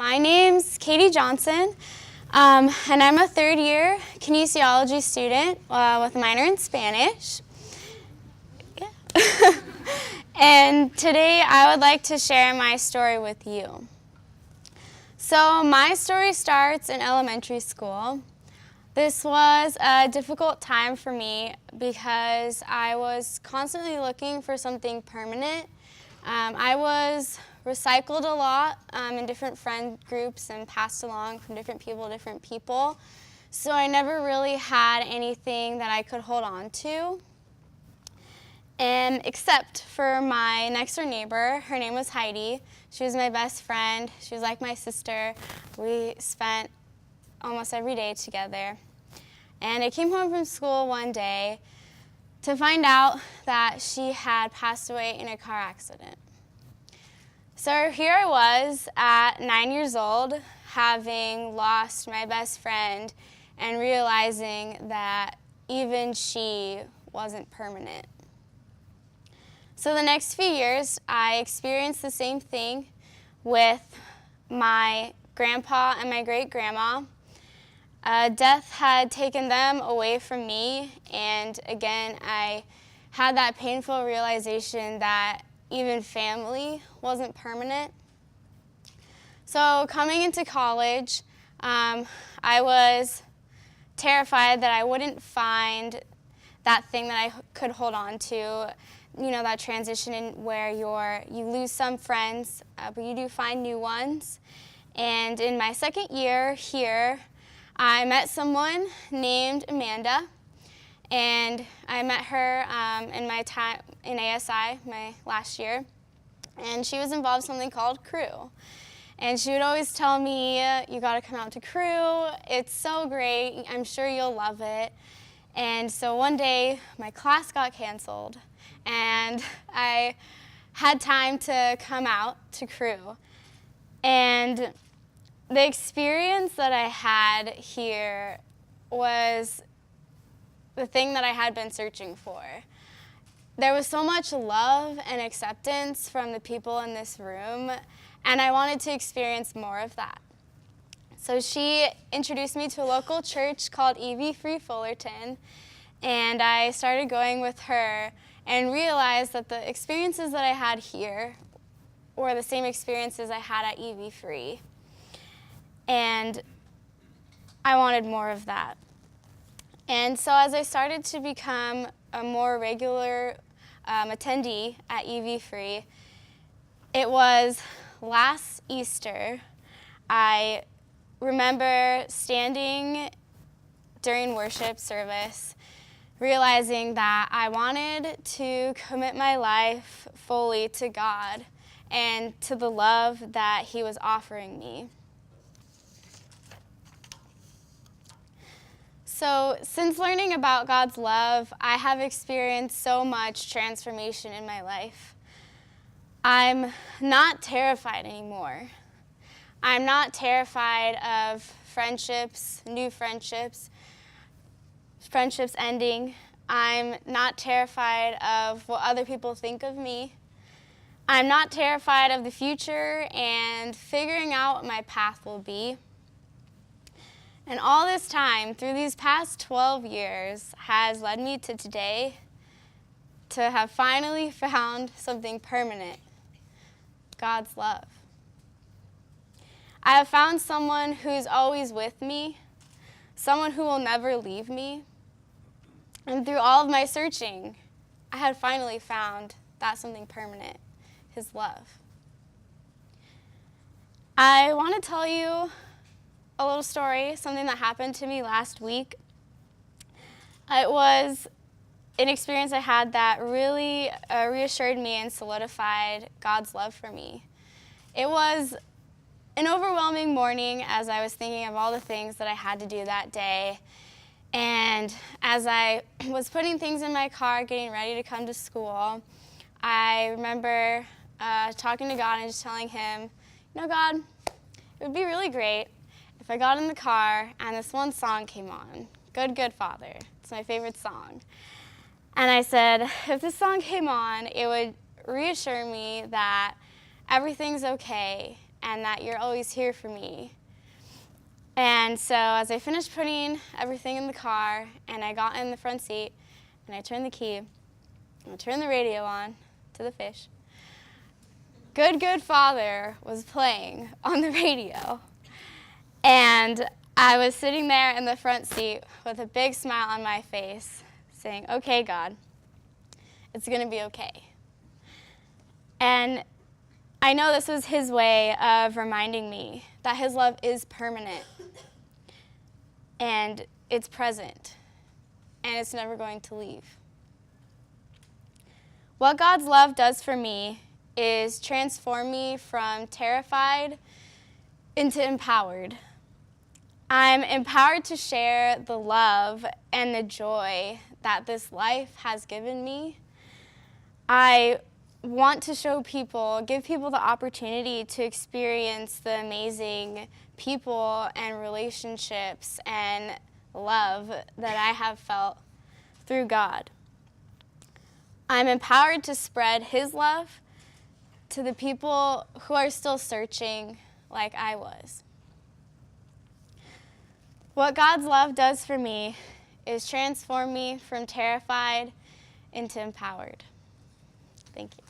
My name's Katy Johnson, and I'm a third-year kinesiology student with a minor in Spanish. Yeah. And today I would like to share my story with you. So my story starts in elementary school. This was a difficult time for me because I was constantly looking for something permanent. I was recycled a lot in different friend groups and passed along from different people to different people. So I never really had anything that I could hold on to. And except for my next door neighbor, her name was Heidi. She was my best friend. She was like my sister. We spent almost every day together. And I came home from school one day to find out that she had passed away in a car accident. So here I was at 9 years old, having lost my best friend and realizing that even she wasn't permanent. So the next few years, I experienced the same thing with my grandpa and my great-grandma. Death had taken them away from me, and again, I had that painful realization that even family wasn't permanent. So coming into college, I was terrified that I wouldn't find that thing that I could hold on to, that transition in where you lose some friends, but you do find new ones. And in my second year here, I met someone named Amanda, and I met her in my time in ASI, my last year, and she was involved in something called Crew. And she would always tell me, you gotta come out to Crew, it's so great, I'm sure you'll love it. And so one day, my class got canceled, and I had time to come out to Crew. And the experience that I had here was the thing that I had been searching for. There was so much love and acceptance from the people in this room, and I wanted to experience more of that. So she introduced me to a local church called EV Free Fullerton, and I started going with her and realized that the experiences that I had here were the same experiences I had at EV Free. And I wanted more of that. And so as I started to become a more regular attendee at EV Free, it was last Easter. I remember standing during worship service, realizing that I wanted to commit my life fully to God and to the love that He was offering me. So since learning about God's love, I have experienced so much transformation in my life. I'm not terrified anymore. I'm not terrified of friendships, new friendships, friendships ending. I'm not terrified of what other people think of me. I'm not terrified of the future and figuring out what my path will be. And all this time, through these past 12 years, has led me to today, to have finally found something permanent, God's love. I have found someone who's always with me, someone who will never leave me. And through all of my searching, I had finally found that something permanent, His love. I want to tell you a little story, something that happened to me last week. It was an experience I had that really reassured me and solidified God's love for me. It was an overwhelming morning as I was thinking of all the things that I had to do that day. And as I was putting things in my car, getting ready to come to school, I remember talking to God and just telling Him, God, it would be really great if I got in the car and this one song came on, Good, Good Father. It's my favorite song. And I said, if this song came on, it would reassure me that everything's okay and that you're always here for me. And so as I finished putting everything in the car and I got in the front seat and I turned the key and I turned the radio on to the fish, Good, Good Father was playing on the radio. And I was sitting there in the front seat with a big smile on my face saying, okay, God, it's going to be okay. And I know this was his way of reminding me that his love is permanent and it's present and it's never going to leave. What God's love does for me is transform me from terrified into empowered. I'm empowered to share the love and the joy that this life has given me. I want to show people, give people the opportunity to experience the amazing people and relationships and love that I have felt through God. I'm empowered to spread his love to the people who are still searching like I was. What God's love does for me is transform me from terrified into empowered. Thank you.